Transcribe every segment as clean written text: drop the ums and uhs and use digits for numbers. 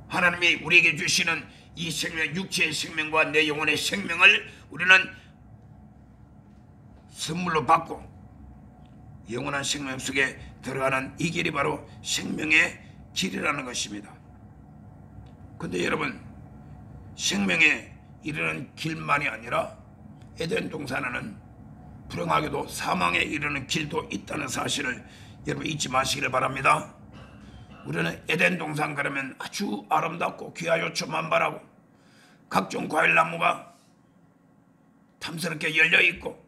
하나님이 우리에게 주시는 이 생명, 육체의 생명과 내 영혼의 생명을 우리는 선물로 받고 영원한 생명 속에 들어가는 이 길이 바로 생명의 길이라는 것입니다. 근데 여러분, 생명에 이르는 길만이 아니라 에덴 동산에는 불행하게도 사망에 이르는 길도 있다는 사실을 여러분 잊지 마시기를 바랍니다. 우리는 에덴 동산 그러면 아주 아름답고 귀하요초만발하고 각종 과일나무가 탐스럽게 열려있고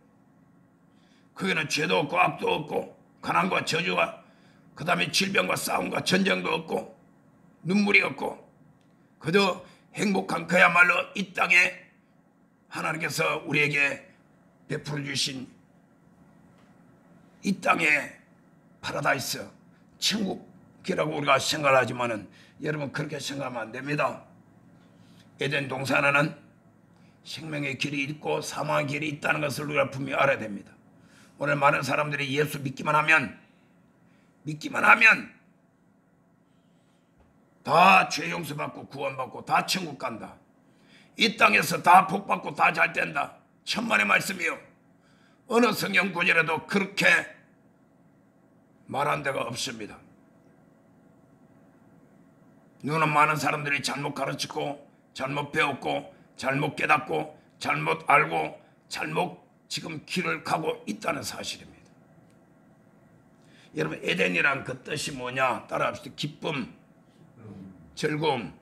거기는 죄도 없고 악도 없고 가난과 저주와 그 다음에 질병과 싸움과 전쟁도 없고 눈물이 없고 그저 행복한 그야말로 이 땅에 하나님께서 우리에게 베풀어 주신 이 땅의 파라다이스 천국이라고 우리가 생각하지만은 여러분 그렇게 생각하면 안 됩니다. 에덴 동산에는 생명의 길이 있고 사망의 길이 있다는 것을 우리가 분명히 알아야 됩니다. 오늘 많은 사람들이 예수 믿기만 하면 다 죄 용서받고 구원받고 다 천국 간다. 이 땅에서 다 복받고 다 잘 된다. 천만의 말씀이요. 어느 성경 구절에도 그렇게 말한 데가 없습니다. 누구는 많은 사람들이 잘못 가르치고 잘못 배웠고 잘못 깨닫고 잘못 알고 잘못 지금 길을 가고 있다는 사실입니다. 여러분 에덴이란 그 뜻이 뭐냐? 따라합시다. 기쁨, 즐거움.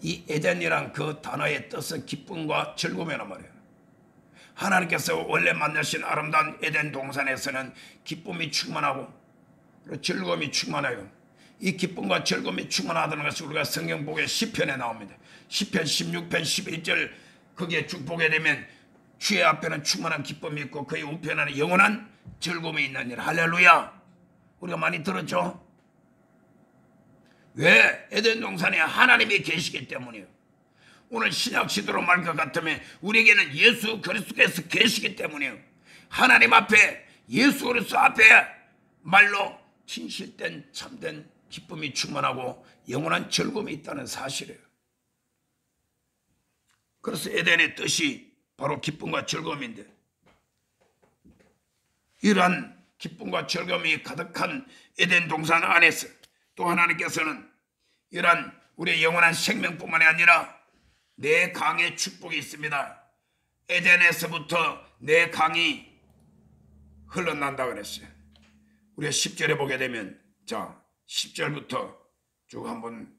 이 에덴이란 그 단어의 뜻은 기쁨과 즐거움이란 말이에요. 하나님께서 원래 만드신 아름다운 에덴 동산에서는 기쁨이 충만하고 즐거움이 충만해요. 이 기쁨과 즐거움이 충만하다는 것을 우리가 성경 보게 시편에 나옵니다. 시편 16편 11절 거기에 쭉 보게 되면 주의 앞에는 충만한 기쁨이 있고 그의 우편에는 영원한 즐거움이 있느니라. 할렐루야. 우리가 많이 들었죠? 왜? 에덴 동산에 하나님이 계시기 때문이에요. 오늘 신약 시대로 말 것 같으면 우리에게는 예수 그리스도께서 계시기 때문이에요. 하나님 앞에 예수 그리스도 앞에 말로 진실된 참된 기쁨이 충만하고 영원한 즐거움이 있다는 사실이에요. 그래서 에덴의 뜻이 바로 기쁨과 즐거움인데 이러한 기쁨과 즐거움이 가득한 에덴 동산 안에서 또 하나님께서는 이러한 우리의 영원한 생명뿐만이 아니라 내 강의 축복이 있습니다. 에덴에서부터 내 강이 흘러난다 그랬어요. 우리가 10절에 보게 되면 자 10절부터 쭉 한번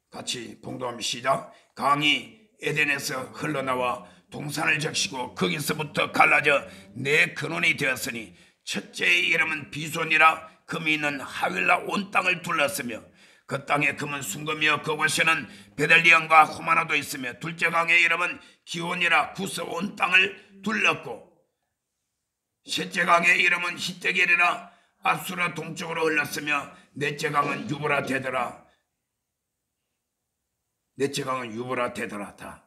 같이 봉독하면 시작. 강이 에덴에서 흘러나와 동산을 적시고 거기서부터 갈라져 네 근원이 되었으니 첫째의 이름은 비손이라 금이 있는 하윌라 온 땅을 둘렀으며 그 땅에 금은 순금이여 그곳에는 베들리엄과 호마나도 있으며 둘째 강의 이름은 기온이라 구서 온 땅을 둘렀고 셋째 강의 이름은 히데겔이라 아수라 동쪽으로 흘렀으며 넷째 강은 유브라 데더라. 넷째 강은 유브라 데더라. 다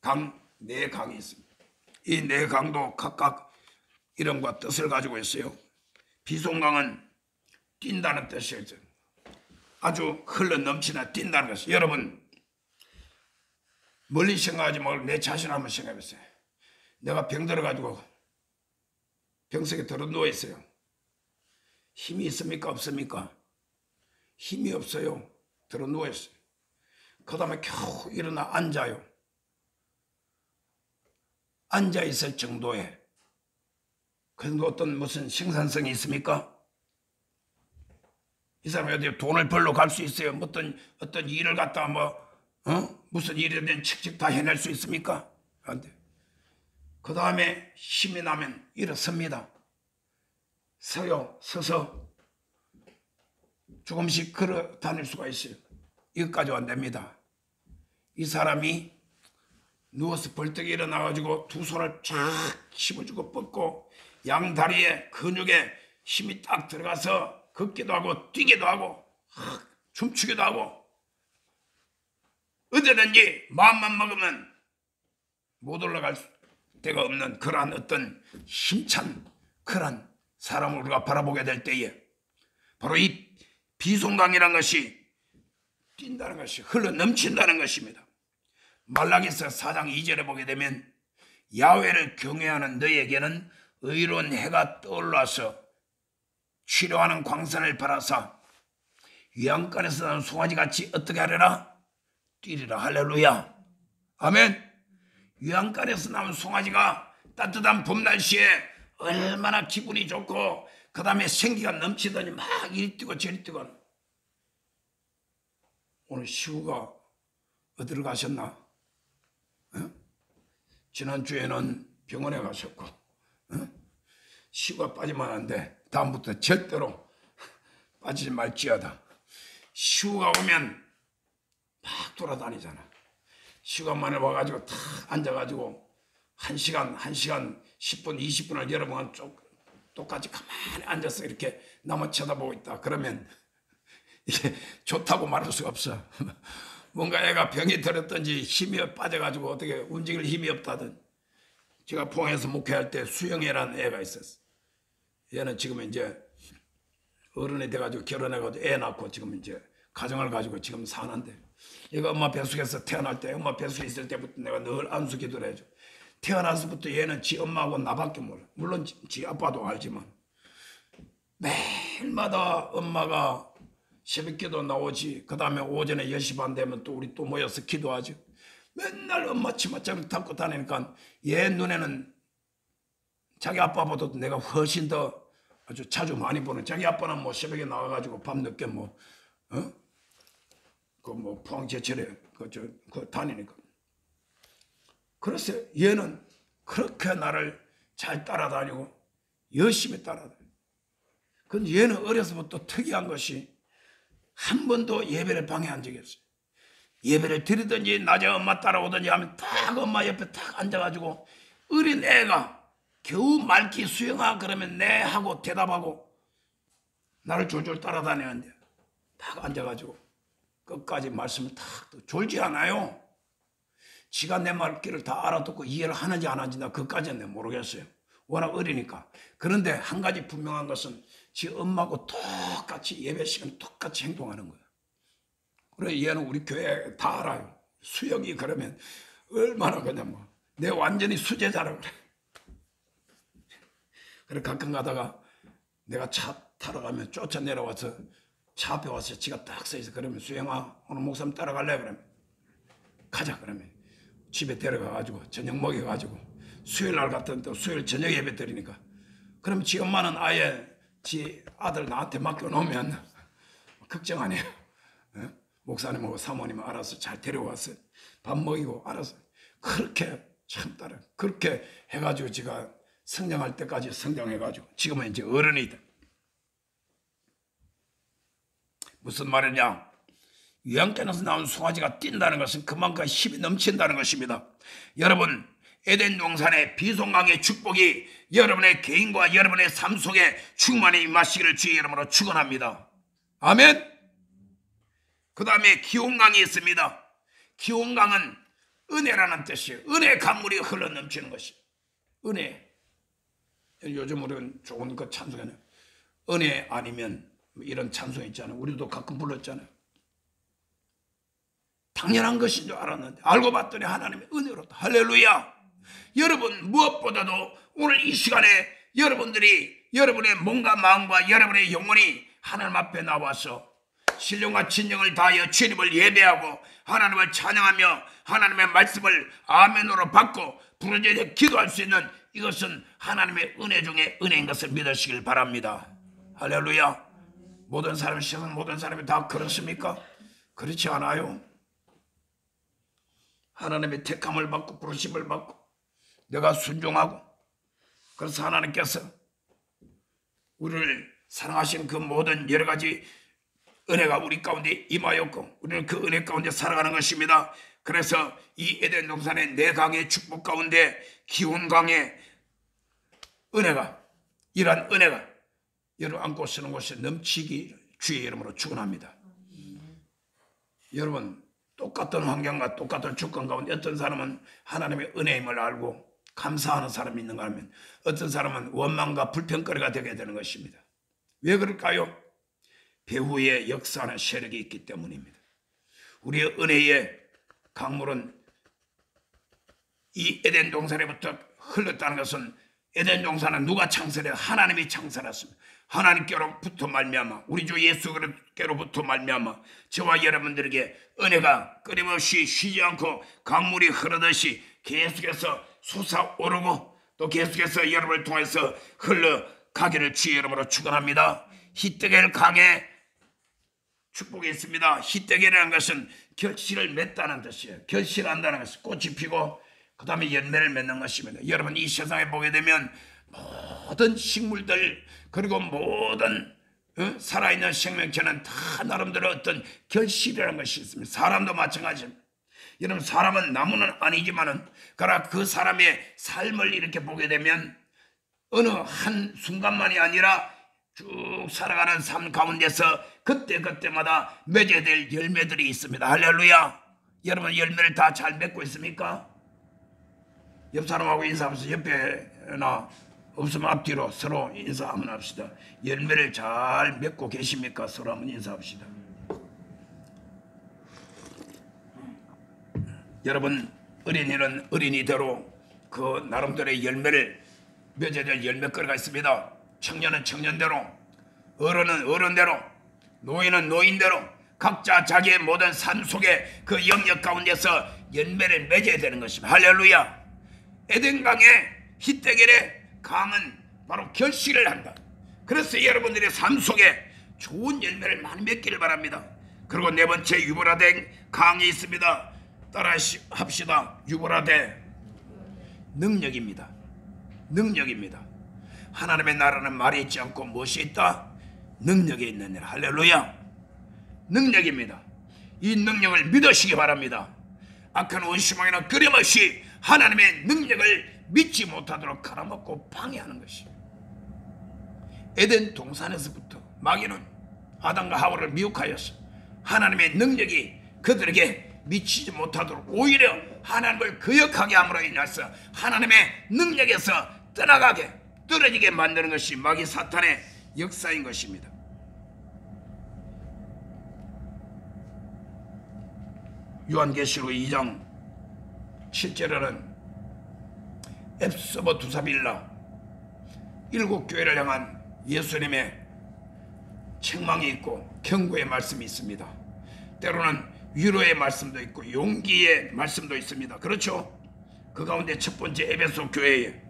강 네 강이 있습니다. 이 네 강도 각각 이름과 뜻을 가지고 있어요. 비송강은 뛴다는 뜻이죠. 아주 흘러 넘치나 뛴다는 것이. 여러분 멀리 생각하지 말고 내 자신 한번 생각해 보세요. 내가 병 들어가지고 병석에 들어 누워 있어요. 힘이 있습니까? 없습니까? 힘이 없어요. 들어 누워 있어요. 그 다음에 겨우 일어나 앉아요. 앉아 있을 정도에 그런데 어떤 무슨 생산성이 있습니까? 이 사람이 어디 돈을 벌러 갈 수 있어요? 어떤 일을 갖다 무슨 일이든 칙칙 다 해낼 수 있습니까? 안 돼. 그 다음에 힘이 나면 일어섭니다. 서서 조금씩 걸어 다닐 수가 있어요. 이것까지 안 됩니다. 이 사람이 누워서 벌떡 일어나가지고 두 손을 쫙 씹어주고 뻗고 양다리에 근육에 힘이 딱 들어가서 걷기도 하고 뛰기도 하고 춤추기도 하고 어디든지 마음만 먹으면 못 올라갈 데가 없는 그러한 어떤 힘찬 그러한 사람을 우리가 바라보게 될 때에 바로 이 비송강이라는 것이 뛴다는 것이 흘러 넘친다는 것입니다. 말라기서 4장 2절에 보게 되면 야훼를 경외하는 너에게는 의로운 해가 떠올라서 치료하는 광선을 발하사 위안간에서 나는 송아지같이 어떻게 하려나? 뛰리라. 할렐루야. 아멘. 위안간에서 나온 송아지가 따뜻한 봄 날씨에 얼마나 기분이 좋고 그 다음에 생기가 넘치더니 막 이리 뛰고 저리 뛰고. 오늘 시우가 어디로 가셨나? 어? 지난주에는 병원에 가셨고 시우가 빠지면 안 돼. 다음부터 절대로 빠지지 말지어다. 시우가 오면 막 돌아다니잖아. 시간만에 와가지고 탁 앉아가지고 1시간 10분 20분을 여러 번 똑같이 가만히 앉아서 이렇게 나만 쳐다보고 있다. 그러면 이게 좋다고 말할 수가 없어. 뭔가 애가 병이 들었든지 힘이 빠져가지고 어떻게 움직일 힘이 없다든. 제가 포항에서 목회할 때 수영이라는 애가 있었어. 얘는 지금 이제 어른이 돼가지고 결혼해가지고 애 낳고 지금 이제 가정을 가지고 지금 사는데, 얘가 엄마 뱃속에서 태어날 때, 엄마 뱃속에 있을 때부터 내가 늘 안수 기도를 해줘. 태어나서부터 얘는 지 엄마하고 나밖에 몰라. 물론 지 아빠도 알지만 매일마다 엄마가 새벽기도 나오지. 그 다음에 오전에 10시 반 되면 또 우리 또 모여서 기도하죠. 맨날 엄마 치마장을 닦고 다니니까 얘 눈에는 자기 아빠보다도 내가 훨씬 더 아주 자주 많이 보는. 자기 아빠는 뭐 새벽에 나와가지고 밤늦게 포항 제철에 다니니까. 그래서 얘는 그렇게 나를 잘 따라다니고 열심히 따라다녀. 근데 얘는 어려서부터 특이한 것이 한 번도 예배를 방해한 적이 없어요. 예배를 드리든지 낮에 엄마 따라오든지 하면 딱 엄마 옆에 딱 앉아가지고 어린 애가 겨우 말기 수영아 그러면 네 하고 대답하고 나를 졸졸 따라다니는데 딱 앉아가지고 끝까지 말씀을 딱 졸지 않아요. 지가 내 말귀를 다 알아듣고 이해를 하는지 안 하는지 나 그까지는 내가 모르겠어요. 워낙 어리니까. 그런데 한 가지 분명한 것은 지 엄마하고 똑같이 예배 시간 똑같이 행동하는 거야. 그래 얘는 우리 교회 다 알아요. 수영이 그러면 얼마나 그냥 내 완전히 수제자라고 그래. 그래 가끔 가다가 내가 차 타러 가면 쫓아 내려와서 차 앞에 와서 지가 딱 서있어. 그러면 수영아 오늘 목사님 따라갈래? 그러면 가자. 그러면 집에 데려가가지고 저녁 먹여가지고 수요일 날 같은 또 수요일 저녁 예배 드리니까 그러면 지 엄마는 아예 지 아들 나한테 맡겨놓으면 걱정 안 해요. 목사님하고 사모님 알아서 잘 데려와서 밥 먹이고 알아서 그렇게 참 따라 그렇게 해가지고 지가 성장할 때까지 성장해가지고 지금은 이제 어른이다. 무슨 말이냐? 유황간에서 나온 송아지가 뛴다는 것은 그만큼 힘이 넘친다는 것입니다. 여러분 에덴 동산의 비송강의 축복이 여러분의 개인과 여러분의 삶 속에 충만히 임하시기를 주의 이름으로 축원합니다. 아멘. 그 다음에 기온강이 있습니다. 기온강은 은혜라는 뜻이에요. 은혜 강물이 흘러 넘치는 것이 은혜. 요즘 우리는 좋은 그 찬송에는 은혜 아니면 이런 찬송 있잖아요. 우리도 가끔 불렀잖아요. 당연한 것인 줄 알았는데 알고 봤더니 하나님의 은혜로다. 할렐루야. 여러분 무엇보다도 오늘 이 시간에 여러분들이 여러분의 몸과 마음과 여러분의 영혼이 하나님 앞에 나와서 신령과 진정을 다하여 주님을 예배하고 하나님을 찬양하며 하나님의 말씀을 아멘으로 받고 부르짖어 기도할 수 있는 이것은 하나님의 은혜 중에 은혜인 것을 믿으시길 바랍니다. 할렐루야. 모든 사람이 세상 모든 사람이 다 그렇습니까? 그렇지 않아요. 하나님의 택함을 받고 부르심을 받고 내가 순종하고 그래서 하나님께서 우리를 사랑하신 그 모든 여러 가지 은혜가 우리 가운데 임하였고 우리는 그 은혜 가운데 살아가는 것입니다. 그래서 이 에덴 동산의 네 강의 축복 가운데 기온강의 은혜가 이러한 은혜가 여러분 안고 쓰는 곳에 넘치기 주의 이름으로 축원합니다. 여러분 똑같은 환경과 똑같은 조건 가운데 어떤 사람은 하나님의 은혜임을 알고 감사하는 사람이 있는가 하면 어떤 사람은 원망과 불평거리가 되게 되는 것입니다. 왜 그럴까요? 배후에 역사하는 세력이 있기 때문입니다. 우리의 은혜의 강물은 이 에덴 동산에부터 흘렀다는 것은 에덴 동산은 누가 창설해? 하나님이 창설했습니다. 하나님께로부터 말미암아 우리 주 예수께로부터 말미암아 저와 여러분들에게 은혜가 끊임없이 쉬지 않고 강물이 흐르듯이 계속해서 솟아오르고 또 계속해서 여러분을 통해서 흘러가기를 주의 이름으로 축원합니다. 히데겔 강에 축복이 있습니다. 히데겔이라는 것은 결실을 맺다는 뜻이에요. 결실한다는 것은 꽃이 피고 그 다음에 열매를 맺는 것입니다. 여러분 이 세상에 보게 되면 모든 식물들 그리고 모든 살아있는 생명체는 다 나름대로 어떤 결실이라는 것이 있습니다. 사람도 마찬가지입니다. 여러분 사람은 나무는 아니지만은 그러나 그 사람의 삶을 이렇게 보게 되면 어느 한 순간만이 아니라 쭉 살아가는 삶 가운데서 그때그때마다 맺어야 될 열매들이 있습니다. 할렐루야. 여러분 열매를 다 잘 맺고 있습니까? 옆 사람하고 인사하면서 옆에나 없으면 앞뒤로 서로 인사 한번 합시다. 열매를 잘 맺고 계십니까? 서로 한번 인사합시다. 여러분 어린이는 어린이대로 그 나름대로의 열매를 맺어야 될 열매거리가 있습니다. 청년은 청년대로, 어른은 어른대로, 노인은 노인대로 각자 자기의 모든 삶 속에 그 영역 가운데서 열매를 맺어야 되는 것입니다. 할렐루야. 에덴강의 히데겔의 강은 바로 결실을 한다. 그래서 여러분들의 삶 속에 좋은 열매를 많이 맺기를 바랍니다. 그리고 네 번째 유브라데 강이 있습니다. 따라 합시다. 유브라데 능력입니다. 능력입니다. 하나님의 나라는 말이 있지 않고 무엇이 있다? 능력이 있는 일. 할렐루야. 능력입니다. 이 능력을 믿으시기 바랍니다. 악한 원수마귀는 끊임없이 하나님의 능력을 믿지 못하도록 갈아먹고 방해하는 것이 에덴 동산에서부터 마귀는 아담과 하와를 미혹하였어. 하나님의 능력이 그들에게 미치지 못하도록 오히려 하나님을 거역하게 함으로 인해서 하나님의 능력에서 떠나가게 떨어지게 만드는 것이 마귀 사탄의 역사인 것입니다. 요한계시록 2장 7절에는 앱서버 두사빌라 7교회를 향한 예수님의 책망이 있고 경고의 말씀이 있습니다. 때로는 위로의 말씀도 있고 용기의 말씀도 있습니다. 그렇죠? 그 가운데 첫 번째 에베소 교회에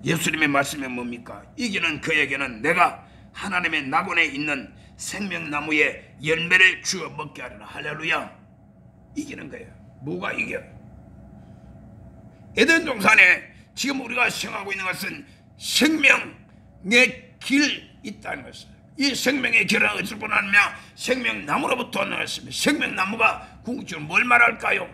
예수님의 말씀이 뭡니까? 이기는 그에게는 내가 하나님의 낙원에 있는 생명나무의 열매를 주어 먹게 하리라. 할렐루야. 이기는 거예요. 뭐가 이겨? 에덴 동산에 지금 우리가 생각하고 있는 것은 생명의 길 있다는 것이에요. 이 생명의 길은 어디서 보냐면 생명나무로부터 나왔습니다. 생명나무가 궁극적으로 뭘 말할까요?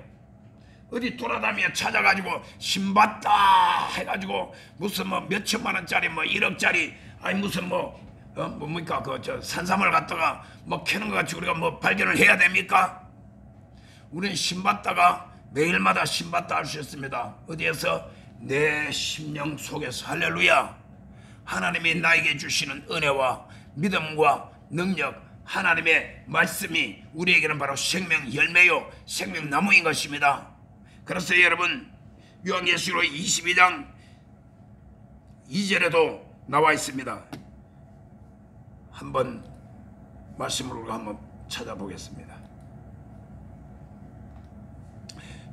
어디 돌아다니며 찾아가지고 신봤다 해가지고 무슨 뭐 몇천만 원짜리 뭐 1억짜리 아니 무슨 뭡니까 그 저 산삼을 갖다가 뭐 캐는 것 같이 우리가 뭐 발견을 해야 됩니까? 우리는 신봤다가 매일마다 신봤다 할 수 있습니다. 어디에서? 내 심령 속에서. 할렐루야. 하나님이 나에게 주시는 은혜와 믿음과 능력, 하나님의 말씀이 우리에게는 바로 생명 열매요 생명나무인 것입니다. 그래서 여러분 요한계시록 22장 2절에도 나와 있습니다. 한번 말씀으로 한번 찾아보겠습니다.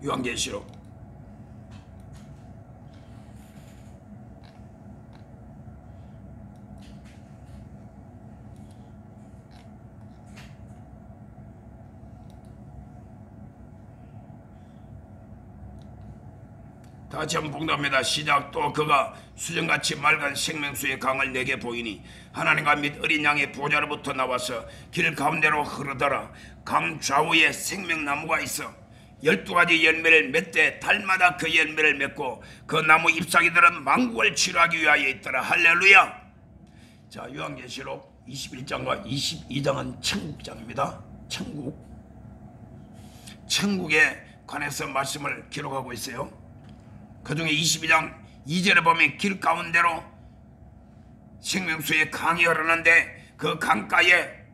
요한계시록 다시 한번 봉독합니다. 시작. 또 그가 수정같이 맑은 생명수의 강을 내게 보이니 하나님과 및 어린 양의 보좌로부터 나와서 길 가운데로 흐르더라. 강 좌우에 생명나무가 있어 12가지 열매를 맺되 달마다 그 열매를 맺고 그 나무 잎사귀들은 만국을 치료하기 위하여 있더라. 할렐루야. 자, 요한계시록 21장과 22장은 천국장입니다. 천국에 관해서 말씀을 기록하고 있어요. 그 중에 22장 2절에 보면 길 가운데로 생명수의 강이 흐르는데 그 강가에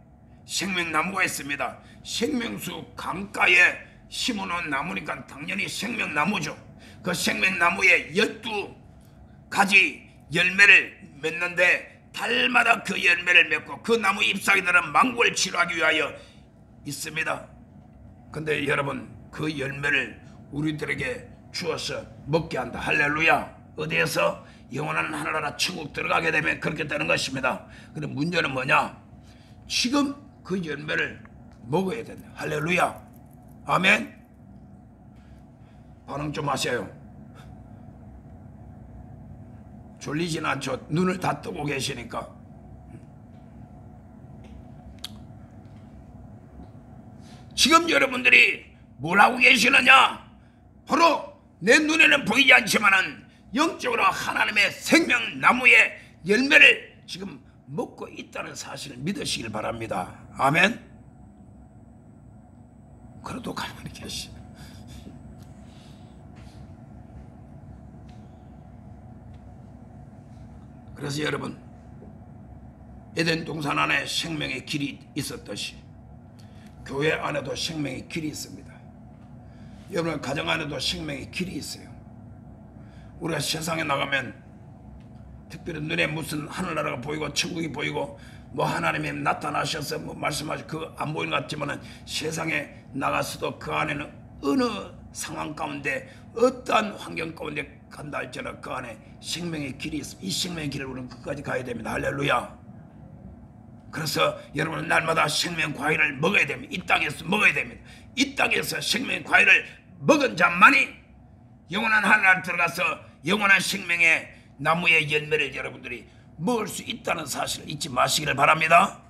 생명나무가 있습니다. 생명수 강가에 심어놓은 나무니까 당연히 생명나무죠. 그 생명나무에 12가지 열매를 맺는데 달마다 그 열매를 맺고 그 나무 잎사귀들은 만국을 치료하기 위하여 있습니다. 근데 여러분, 그 열매를 우리들에게 주어서 먹게 한다. 할렐루야. 어디에서? 영원한 하늘나라 천국 들어가게 되면 그렇게 되는 것입니다. 근데 문제는 뭐냐? 지금 그 열매를 먹어야 된다. 할렐루야. 아멘. 반응 좀 하세요. 졸리진 않죠? 눈을 다 뜨고 계시니까. 지금 여러분들이 뭘 하고 계시느냐? 바로 내 눈에는 보이지 않지만은 영적으로 하나님의 생명나무의 열매를 지금 먹고 있다는 사실을 믿으시길 바랍니다. 아멘. 그래도 가만히 계시. 그래서 여러분, 에덴 동산 안에 생명의 길이 있었듯이 교회 안에도 생명의 길이 있습니다. 여러분 가정 안에도 생명의 길이 있어요. 우리가 세상에 나가면 특별히 눈에 무슨 하늘나라가 보이고 천국이 보이고 뭐 하나님이 나타나셔서 뭐 말씀하시 그 안 보이는 것 같지만은 세상에 나가서도 그 안에는 어느 상황 가운데 어떠한 환경 가운데 간다 할지라도 그 안에 생명의 길이 있습니다. 이 생명의 길을 우리는 끝까지 가야 됩니다. 할렐루야. 그래서 여러분은 날마다 생명 과일을 먹어야 됩니다. 이 땅에서 먹어야 됩니다. 이 땅에서 생명 과일을 먹은 자만이 영원한 하늘나라에 들어가서 영원한 생명의 나무의 열매를 여러분들이 먹을 수 있다는 사실을 잊지 마시기를 바랍니다.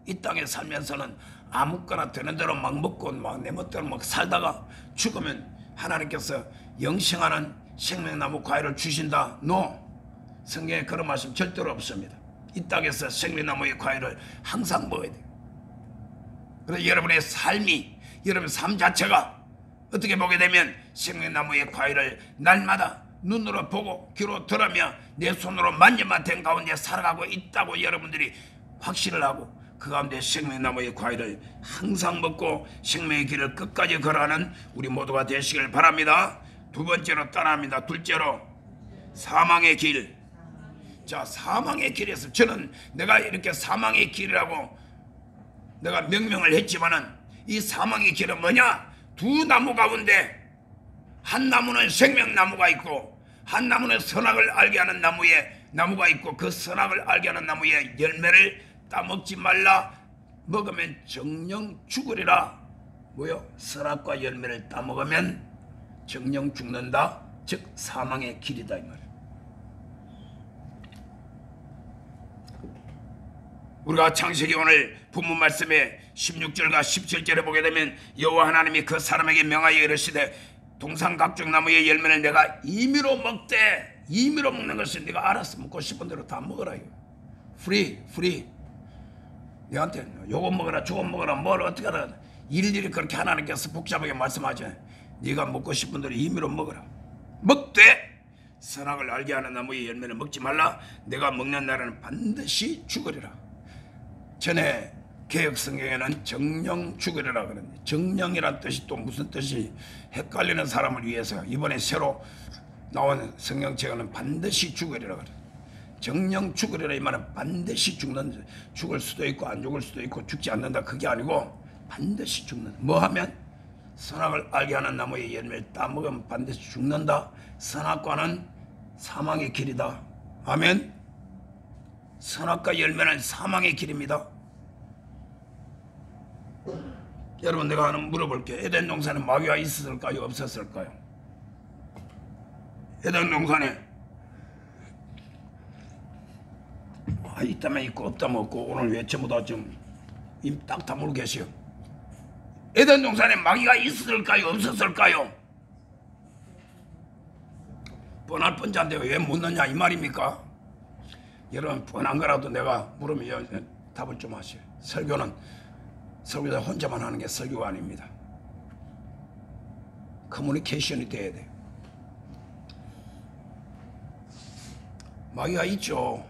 이 땅에 살면서는 아무거나 되는 대로 막 먹고 막 내 멋대로 막 살다가 죽으면 하나님께서 영생하는 생명나무 과일을 주신다? No. 성경에 그런 말씀 절대로 없습니다. 이 땅에서 생명나무의 과일을 항상 먹어야 돼요. 그래서 여러분의 삶이, 여러분의 삶 자체가 어떻게 보게 되면 생명나무의 과일을 날마다 눈으로 보고 귀로 들으며 내 손으로 만져만 된 가운데 살아가고 있다고 여러분들이 확신을 하고 그 가운데 생명나무의 과일을 항상 먹고 생명의 길을 끝까지 걸어가는 우리 모두가 되시길 바랍니다. 두 번째로 떠납니다. 둘째로 사망의 길. 자, 사망의 길에서 저는 내가 이렇게 사망의 길이라고 내가 명명을 했지만은 이 사망의 길은 뭐냐? 두 나무 가운데 한 나무는 생명나무가 있고 한 나무는 선악을 알게 하는 나무가 있고 그 선악을 알게 하는 나무의 열매를 따먹지 말라. 먹으면 정령 죽으리라. 뭐요? 선악과 열매를 따먹으면 정령 죽는다. 즉 사망의 길이다 이 말이에요. 우리가 창세기 오늘 본문 말씀에 16절과 17절에 보게 되면 여호와 하나님이 그 사람에게 명하여 이르시되 동산 각종 나무의 열매를 내가 임의로 먹되 임의로 먹는 것을 네가 알아서 먹고 싶은 대로 다 먹어라. 프리 너한테 요거 먹어라 저거 먹어라 뭘 어떻게 하라 일일이 그렇게 하나님께서 복잡하게 말씀하지. 네가 먹고 싶은 대로 임의로 먹어라. 먹되 선악을 알게 하는 나무의 열매를 먹지 말라. 내가 먹는 날에는 반드시 죽으리라. 전에 개혁 성경에는 정령 죽으리라 그러는데 정령이란 뜻이 또 무슨 뜻이 헷갈리는 사람을 위해서 이번에 새로 나온 성경책에는 반드시 죽으리라 그래. 정령 죽으리라 이 말은 반드시 죽을 수도 있고 안 죽을 수도 있고 죽지 않는다 그게 아니고 반드시 죽는다. 뭐 하면? 선악을 알게 하는 나무의 열매를 따먹으면 반드시 죽는다. 선악과는 사망의 길이다. 아멘. 선악과 열매는 사망의 길입니다. 여러분 내가 하나 물어볼게요. 에덴 동산에 마귀가 있었을까요? 없었을까요? 에덴 동산에 있다면 있고 없다면 없고 오늘 왜 전부 다 좀 딱 다물고 계시오. 에덴 동산에 마귀가 있었을까요? 없었을까요? 뻔할 뻔한데 왜 묻느냐 이 말입니까? 여러분 뻔한 거라도 내가 물으면 답을 좀 하세요. 설교는 설교자 혼자만 하는 게 설교가 아닙니다. 커뮤니케이션이 돼야 돼요. 마귀가 있죠.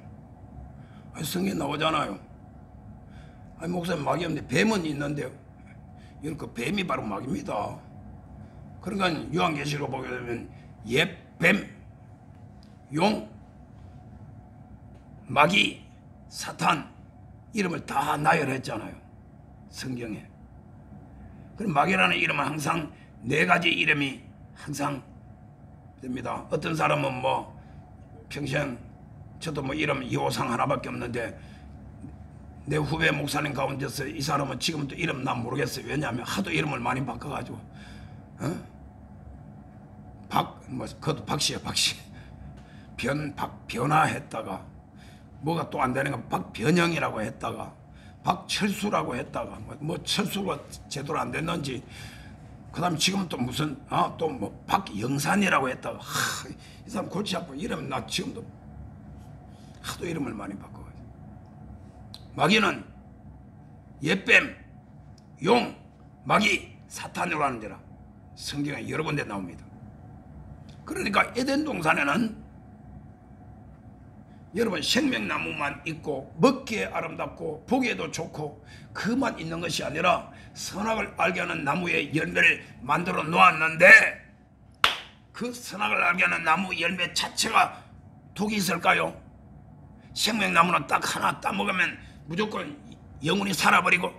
성경에 나오잖아요. 목사님 마귀 없는데 뱀은 있는데요. 이런 그 뱀이 바로 마귀입니다. 그러니까 요한계시록 보게 되면 옛뱀, 용, 마귀, 사탄 이름을 다 나열했잖아요, 성경에. 그럼 마귀라는 이름은 항상 네 가지 이름이 항상 됩니다. 어떤 사람은 뭐 평생 저도 뭐 이름 이호상 하나밖에 없는데 내 후배 목사님 가운데서 이 사람은 지금도 이름 난 모르겠어요. 왜냐하면 하도 이름을 많이 바꿔가지고 그것도 박씨야, 박씨. 변화했다가 뭐가 또 안 되는 건 박변형이라고 했다가 박철수라고 했다가 뭐 철수가 제대로 안 됐는지, 그 다음에 지금 또 무슨 또 뭐 박영산이라고 했다가 이 사람 골치 아파. 이름 나 지금도 하도 이름을 많이 바꿔가지고. 마귀는 옛뱀, 용, 마귀, 사탄으로 하는지라 성경에 여러 군데 나옵니다. 그러니까 에덴 동산에는 여러분 생명나무만 있고 먹기에 아름답고 보기에도 좋고 그만 있는 것이 아니라 선악을 알게 하는 나무의 열매를 만들어 놓았는데, 그 선악을 알게 하는 나무 열매 자체가 독이 있을까요? 생명나무는 딱 하나 따먹으면 무조건 영혼이 살아버리고,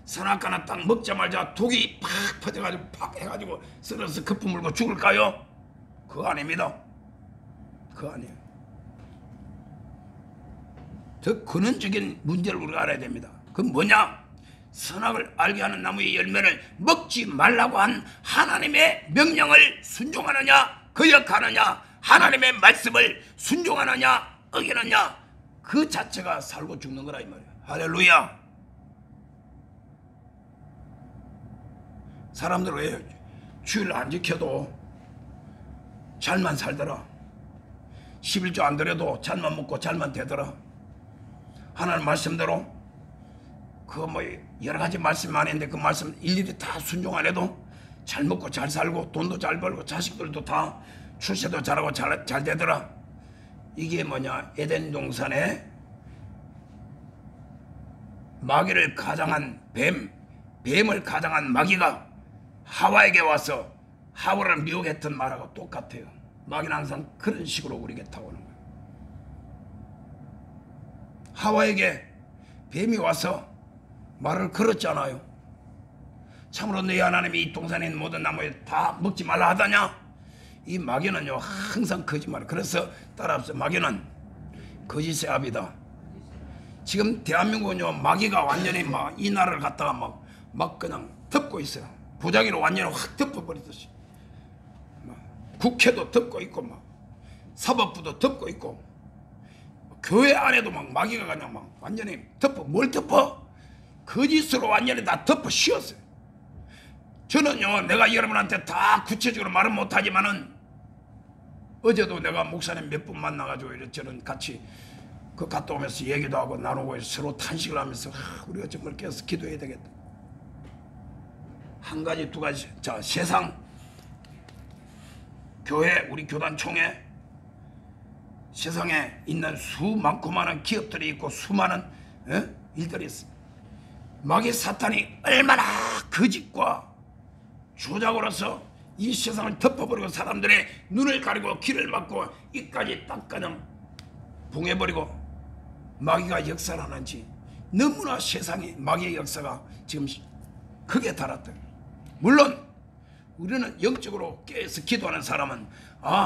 선악과는 딱 먹자마자 독이 팍 퍼져가지고 팍 해가지고 썰어서 거품 물고 죽을까요? 그거 아닙니다. 그거 아니에요. 더 근원적인 문제를 우리가 알아야 됩니다. 그건 뭐냐? 선악을 알게 하는 나무의 열매를 먹지 말라고 한 하나님의 명령을 순종하느냐 거역하느냐, 하나님의 말씀을 순종하느냐 어기느냐, 그 자체가 살고 죽는 거라 이 말이야. 할렐루야. 사람들 왜 주일 안 지켜도 잘만 살더라, 11조 안 드려도 잘만 먹고 잘만 되더라, 하나님 말씀대로 그 뭐 여러 가지 말씀 많이 있는데 그 말씀 일일이 다 순종 안 해도 잘 먹고 잘 살고 돈도 잘 벌고 자식들도 다 출세도 잘하고 잘 되더라. 이게 뭐냐? 에덴 동산에 마귀를 가장한 뱀을 가장한 마귀가 하와에게 와서 하와를 미혹했던 말하고 똑같아요. 마귀는 항상 그런 식으로 우리에게 타오는 거예요. 하와에게 뱀이 와서 말을 걸었잖아요. 참으로 너희 하나님이 이 동산에 있는 모든 나무에 다 먹지 말라 하다냐? 이 마귀는요 항상 거짓말. 그래서 따라합시다. 마귀는 거짓의 아비다. 지금 대한민국은요 마귀가 완전히 막 이 나라를 갖다가 막 그냥 덮고 있어요. 부작위로 완전히 확 덮어버리듯이. 국회도 덮고 있고 막 사법부도 덮고 있고 교회 안에도 막 마귀가 그냥 막 완전히 덮어. 뭘 덮어? 거짓으로 완전히 다 덮어 씌웠어요. 저는요 내가 여러분한테 다 구체적으로 말은 못하지만은 어제도 내가 목사님 몇 분 만나가지고 이런저런 같이 그 갔다 오면서 얘기도 하고 나누고 서로 탄식을 하면서 우리가 정말 깨어서 기도해야 되겠다. 한 가지 두 가지. 자, 세상 교회 우리 교단 총회 세상에 있는 수많고 많은 기업들이 있고 수많은 일들이 있습니다. 마귀 사탄이 얼마나 거짓과 조작으로서 이 세상을 덮어버리고 사람들의 눈을 가리고 귀를 막고 입까지 딱 그냥 봉해버리고 마귀가 역사를 하는지 너무나 세상에 마귀의 역사가 지금 크게 달았다. 물론 우리는 영적으로 깨어서 기도하는 사람은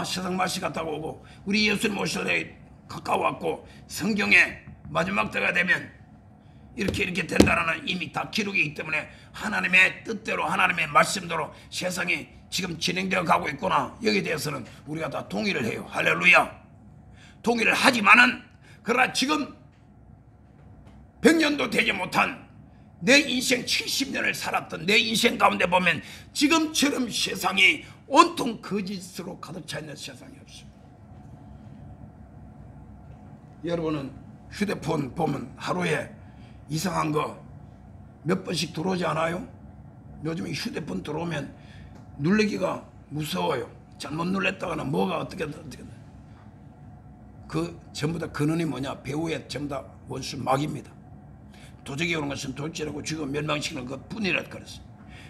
세상 맛이 갔다고 오고 우리 예수님 오실 때 가까워왔고 성경에 마지막 때가 되면 이렇게 된다는 이미 다 기록이 있기 때문에 하나님의 뜻대로 하나님의 말씀대로 세상이 지금 진행되어 가고 있구나. 여기에 대해서는 우리가 다 동의를 해요. 할렐루야. 동의를 하지만은 그러나 지금 100년도 되지 못한 내 인생 70년을 살았던 내 인생 가운데 보면 지금처럼 세상이 온통 거짓으로 가득 차 있는 세상이 없어요. 여러분은 휴대폰 보면 하루에 이상한 거 몇 번씩 들어오지 않아요? 요즘 휴대폰 들어오면 누르기가 무서워요. 잘못 눌렀다가는 뭐가 어떻게 그 전부 다 근원이 뭐냐? 배후에 전부 다 원수 마귀입니다. 도적이 오는 것은 돌질하고 죽어 멸망시키는 것 뿐이라 그랬어요.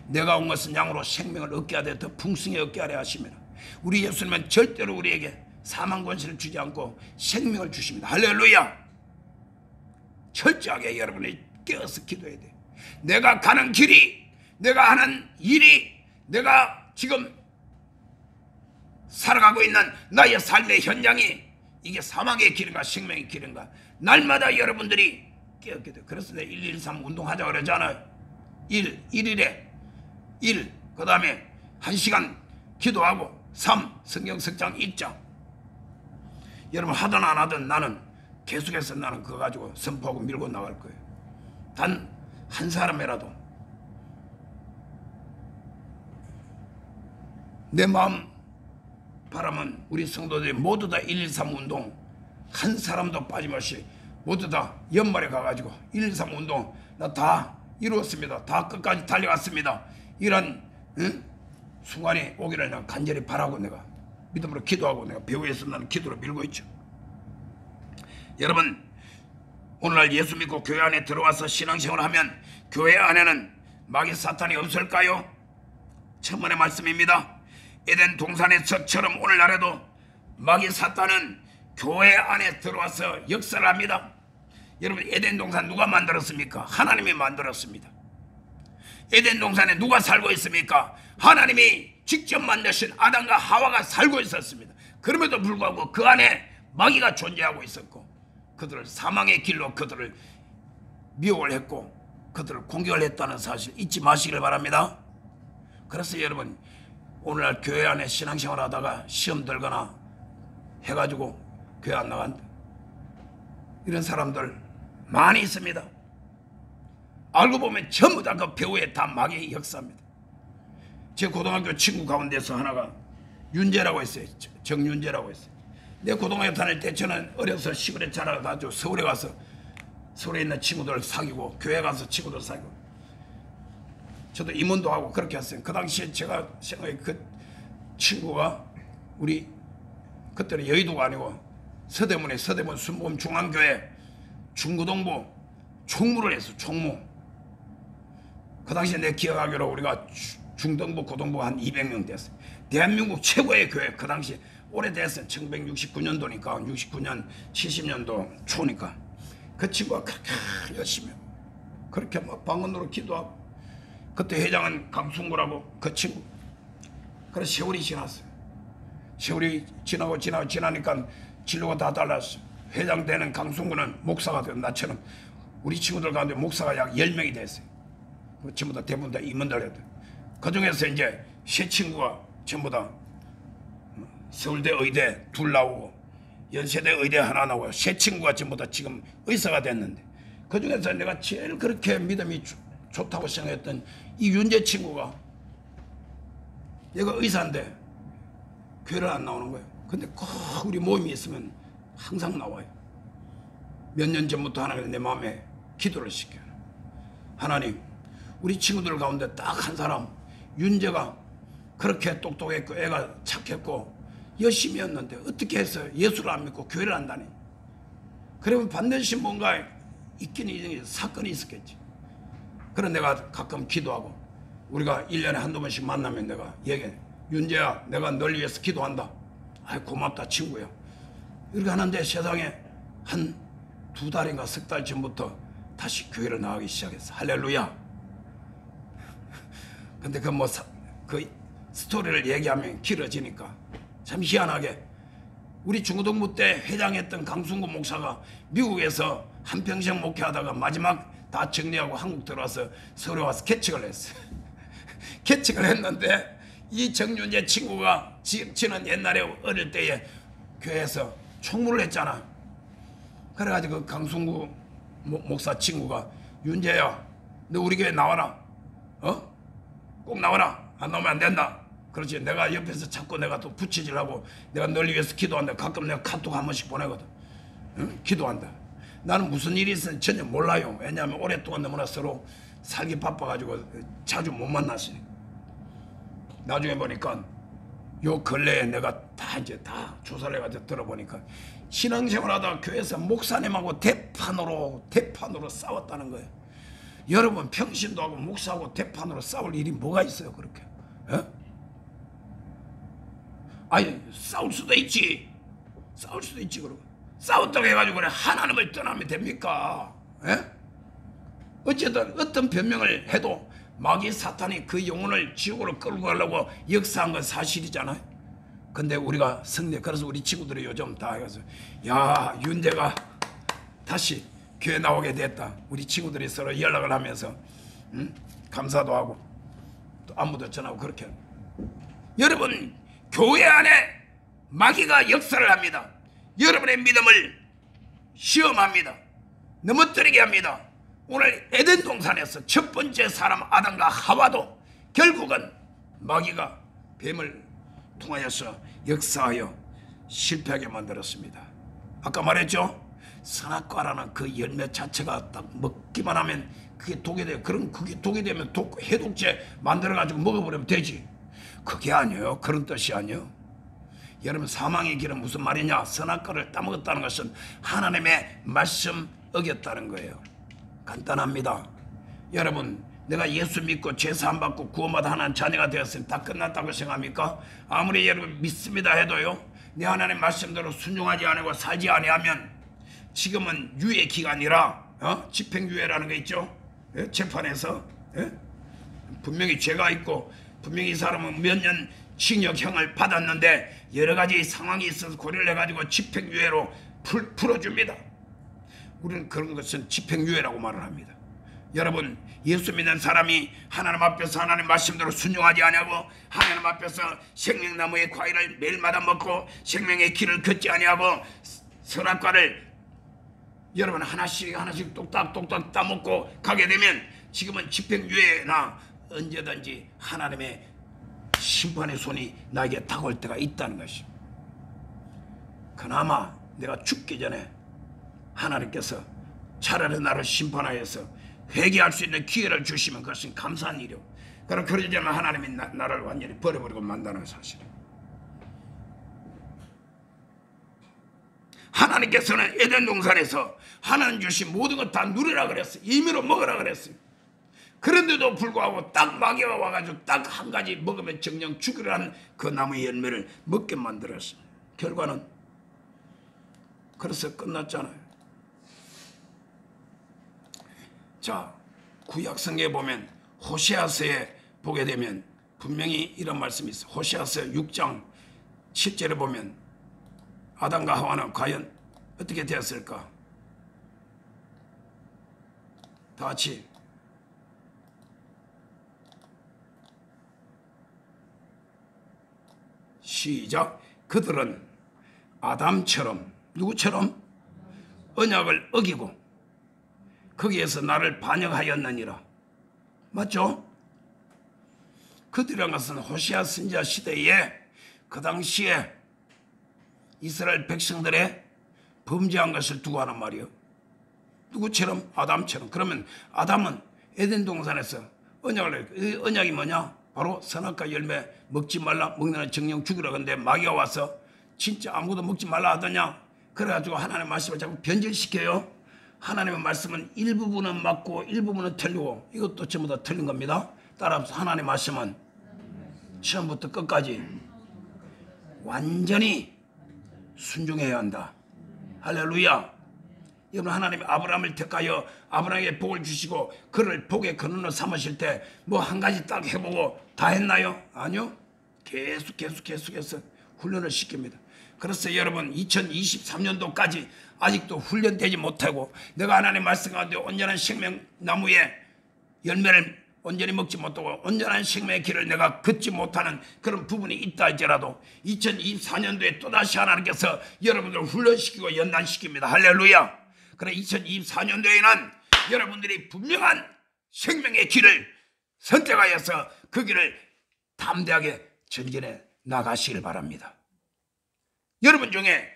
내가 온 것은 양으로 생명을 얻게 하되 더 풍성히 얻게 하려 하시며 우리 예수님은 절대로 우리에게 사망 권세를 주지 않고 생명을 주십니다. 할렐루야. 철저하게 여러분이 깨어서 기도해야 돼요. 내가 가는 길이, 내가 하는 일이, 내가 지금 살아가고 있는 나의 삶의 현장이 이게 사망의 길인가 생명의 길인가 날마다 여러분들이 깨닫게 돼요. 그래서 내가 113 운동하자 그러잖아요. 1일에 1, 그 다음에 1시간 기도하고 3, 성경 석장 읽자. 여러분 하든 안 하든 나는 계속해서 나는 그거 가지고 선포하고 밀고 나갈 거예요. 단 한 사람이라도 내 마음 바람은 우리 성도들이 모두 다 113 운동 한 사람도 빠짐없이 모두 다 연말에 가가지고 113 운동 나 다 이루었습니다. 다 끝까지 달려갔습니다. 이런 순간이 오기를 내가 간절히 바라고 내가 믿음으로 기도하고 내가 배후에서 나는 기도로 밀고 있죠. 여러분 오늘날 예수 믿고 교회 안에 들어와서 신앙생활을 하면 교회 안에는 마귀 사탄이 없을까요? 천만의 말씀입니다. 에덴 동산에서처럼 오늘날에도 마귀 사탄은 교회 안에 들어와서 역사를 합니다. 여러분 에덴 동산 누가 만들었습니까? 하나님이 만들었습니다. 에덴 동산에 누가 살고 있습니까? 하나님이 직접 만드신 아담과 하와가 살고 있었습니다. 그럼에도 불구하고 그 안에 마귀가 존재하고 있었고 그들을 사망의 길로 그들을 미혹을 했고 그들을 공격을 했다는 사실 잊지 마시길 바랍니다. 그래서 여러분 오늘날 교회 안에 신앙생활 하다가 시험 들거나 해가지고 교회 안 나간다 이런 사람들 많이 있습니다. 알고 보면 전부 다 그 배후에 다 마귀의 역사입니다. 제 고등학교 친구 가운데서 하나가 윤재라고 했어요. 정윤재라고 했어요. 내 고등학교 다닐 때 저는 어려서 시골에 자라가지고 서울에 가서 서울에 있는 친구들 사귀고 교회 가서 친구들 사귀고 저도 임원도 하고 그렇게 했어요. 그 당시에 제가 생각해 그 친구가 우리 그때는 여의도가 아니고 서대문 순복음 중앙교회 중고등부 총무를 했어. 총무. 그 당시에 내 기억하기로 우리가 중등부 고등부 한 200명 됐어요. 대한민국 최고의 교회 그 당시에 오래됐어요. 1969년도니까 69년 70년도 초니까 그 친구가 그렇게 열심히 그렇게 막 방언으로 기도하고 그때 회장은 강순구라고 그 친구. 그래서 세월이 지났어요. 세월이 지나니까 진로가 다 달랐어요. 회장 되는 강순구는 목사가 되고 나처럼 우리 친구들 가운데 목사가 약 10명이 됐어요. 전부 다 대부분 다 임원들 했대. 그 중에서 이제 세 친구가 전부 다 서울대 의대 둘 나오고 연세대 의대 하나 나오고 세 친구가 전부 다 지금 의사가 됐는데 그 중에서 내가 제일 그렇게 믿음이 좋다고 생각했던 이 윤재 친구가 얘가 의사인데 교회를 안 나오는 거예요. 근데 꼭 우리 모임이 있으면 항상 나와요. 몇 년 전부터 하나님이 내 마음에 기도를 시켜요. 하나님 우리 친구들 가운데 딱 한 사람 윤재가 그렇게 똑똑했고 애가 착했고 열심히 했는데 어떻게 해서 예수를 안 믿고 교회를 안 다니? 그러면 반드시 뭔가 있긴 사건이 있었겠지. 그래서 내가 가끔 기도하고 우리가 1년에 한두 번씩 만나면 내가 얘기해. 윤재야 내가 널 위해서 기도한다. 아이 고맙다 친구야. 이렇게 하는데 세상에 한 2달인가 석 달 전부터 다시 교회를 나가기 시작했어. 할렐루야. 근데 그 스토리를 얘기하면 길어지니까 참 희한하게 우리 중고등부 때 회장했던 강순구 목사가 미국에서 한평생 목회하다가 마지막 다 정리하고 한국 들어와서 서울에 와서 개척을 했어요. 개척을 했는데 이 정윤재 친구가 지는 옛날에 어릴 때에 교회에서 총무를 했잖아. 그래가지고 그 강순구 목사 친구가 윤재야 너 우리 교회 나와라. 꼭 나와라. 안 나오면 안 된다. 그렇지. 내가 옆에서 자꾸 내가 또 부채질하고 내가 널 위해서 기도한다. 가끔 내가 카톡 한 번씩 보내거든. 응? 기도한다. 나는 무슨 일이 있었는지 전혀 몰라요. 왜냐하면 오랫동안 너무나 서로 살기 바빠가지고 자주 못 만났으니까. 나중에 보니까 요 근래에 내가 다 조사를 해가지고 들어보니까 신앙생활 하다가 교회에서 목사님하고 대판으로 싸웠다는 거예요. 여러분 평신도 하고 목사하고 대판으로 싸울 일이 뭐가 있어요 그렇게? 예? 아니 싸울 수도 있지. 싸울 수도 있지. 그러고 싸웠다고 해가지고 그래 하나님을 떠나면 됩니까? 예? 어쨌든 어떤 변명을 해도 마귀 사탄이 그 영혼을 지옥으로 끌고 가려고 역사한 건 사실이잖아요. 근데 우리가 성례, 그래서 우리 친구들이 요즘 다 해가지고 야 윤재가 다시 교회 나오게 됐다. 우리 친구들이 서로 연락을 하면서 감사도 하고 또 안부도 전하고 그렇게. 여러분 교회 안에 마귀가 역사를 합니다. 여러분의 믿음을 시험합니다. 넘어뜨리게 합니다. 오늘 에덴 동산에서 첫 번째 사람 아담과 하와도 결국은 마귀가 뱀을 통하여서 역사하여 실패하게 만들었습니다. 아까 말했죠? 선악과라는 그 열매 자체가 딱 먹기만 하면 그게 독이 돼요. 그럼 그게 독이 되면 해독제 만들어가지고 먹어버리면 되지. 그게 아니에요. 그런 뜻이 아니에요. 여러분 사망의 길은 무슨 말이냐? 선악과를 따먹었다는 것은 하나님의 말씀 어겼다는 거예요. 간단합니다. 여러분 내가 예수 믿고 죄사함 받고 구원받아 하나님 자녀가 되었으면 다 끝났다고 생각합니까? 아무리 여러분 믿습니다 해도요, 내 하나님 말씀대로 순종하지 않고 살지 아니하면 지금은 유예 기간이라 집행유예라는 거 있죠? 예? 재판에서 예? 분명히 죄가 있고 분명히 이 사람은 몇 년 징역형을 받았는데 여러 가지 상황이 있어서 고려를 해가지고 집행유예로 풀어줍니다. 우리는 그런 것은 집행유예라고 말을 합니다. 여러분 예수 믿는 사람이 하나님 앞에서 하나님 말씀대로 순종하지 아니하고 하나님 앞에서 생명나무의 과일을 매일마다 먹고 생명의 길을 걷지 아니하고 선악과를 여러분 하나씩 똑딱똑딱 따먹고 가게 되면 지금은 집행유예나 언제든지 하나님의 심판의 손이 나에게 다가올 때가 있다는 것입니다. 그나마 내가 죽기 전에 하나님께서 차라리 나를 심판하여서 회개할 수 있는 기회를 주시면 그것은 감사한 일이요. 그럼 그러지 않으면 하나님이 나를 완전히 버려버리고 만다는 사실이에요. 하나님께서는 에덴 동산에서 하나님 주신 모든 것 다 누리라 그랬어요. 임의로 먹으라 그랬어요. 그런데도 불구하고 딱 마귀가 와가지고 딱 한 가지 먹으면 정령 죽으라는 그 나무의 열매를 먹게 만들었어요. 결과는 그래서 끝났잖아요. 자, 구약성경에 보면 호세아서에 보게 되면 분명히 이런 말씀이 있어요. 호세아서 6장 7절에 보면 아담과 하와는 과연 어떻게 되었을까? 다 같이 시작. 그들은 아담처럼 누구처럼? 언약을 어기고 거기에서 나를 반역하였느니라. 맞죠? 그들이란 것은 호세아 선지자 시대에 그 당시에 이스라엘 백성들의 범죄한 것을 두고 하는 말이에요. 누구처럼? 아담처럼. 그러면 아담은 에덴 동산에서 언약을 그 언약이 뭐냐? 바로 선악과 열매 먹지 말라, 먹는 정령 죽으라. 근데 마귀가 와서 진짜 아무것도 먹지 말라 하더냐? 그래가지고 하나님의 말씀을 자꾸 변질시켜요. 하나님의 말씀은 일부분은 맞고 일부분은 틀리고 이것도 전부 다 틀린 겁니다. 따라서 하나님의 말씀은 처음부터 끝까지 완전히 순종해야 한다. 할렐루야. 여러분 하나님이 아브라함을 택하여 아브라함에게 복을 주시고 그를 복의 근원으로 삼으실 때 뭐 한 가지 딱 해보고 다 했나요? 아니요. 계속해서 훈련을 시킵니다. 그래서 여러분 2023년도까지 아직도 훈련되지 못하고 내가 하나님의 말씀 가운데 온전한 생명나무의 열매를 온전히 먹지 못하고 온전한 생명의 길을 내가 걷지 못하는 그런 부분이 있다 할지라도 2024년도에 또다시 하나님께서 여러분들을 훈련시키고 연단시킵니다. 할렐루야. 그래 2024년도에는 여러분들이 분명한 생명의 길을 선택하여서 그 길을 담대하게 전진해 나가시길 바랍니다. 여러분 중에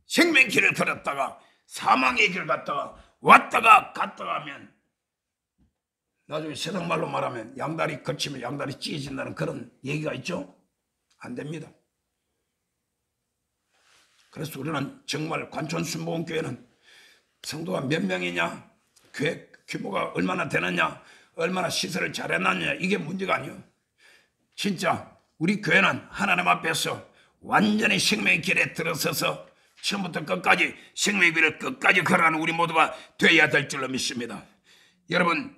생명의 길을 걸었다가 사망의 길을 갔다가 왔다가 갔다가 하면 나중에 세상 말로 말하면 양다리 걸치면 양다리 찢어진다는 그런 얘기가 있죠? 안 됩니다. 그래서 우리는 정말 관촌순복음교회는 성도가 몇 명이냐? 교회 규모가 얼마나 되느냐, 얼마나 시설을 잘해놨느냐, 이게 문제가 아니에요. 진짜 우리 교회는 하나님 앞에서 완전히 생명의 길에 들어서서 처음부터 끝까지 생명의 길을 끝까지 걸어가는 우리 모두가 되어야 될 줄로 믿습니다. 여러분,